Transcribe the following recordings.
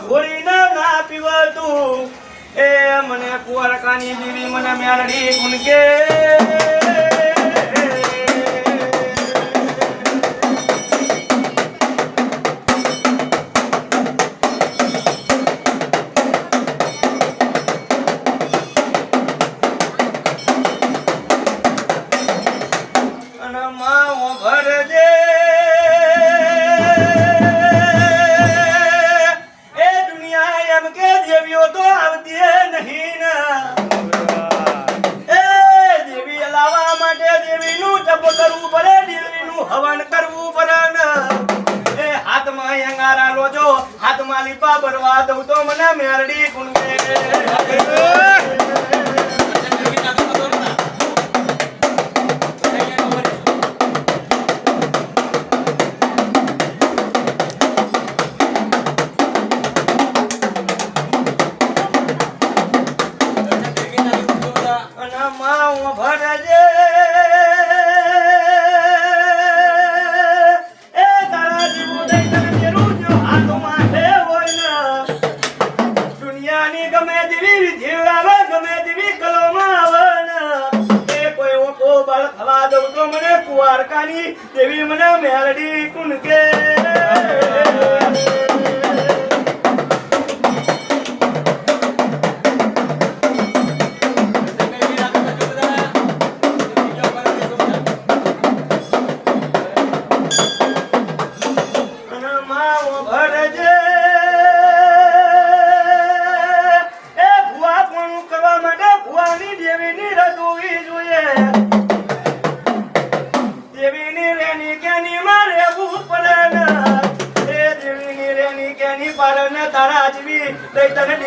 ઘોડી ના પીવતું એ મને કુંવરકાની દેવી મને મેલડી ગુણકે હવન કરવું પડે એ હાથમાં અંગારા લોજો હાથમાં લીપા ભરવા દઉં તો મને મેરડી ગુણકે કુંવરકાની દેવી મને મેલડી ગુણકે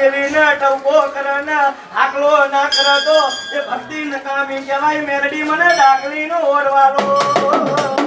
દેવીને ટવકો કરે આકલો ના કરે તો એ ભક્તિ નકામી કહેવાય મેરડી મને ડાકલીનો ઓરવાલો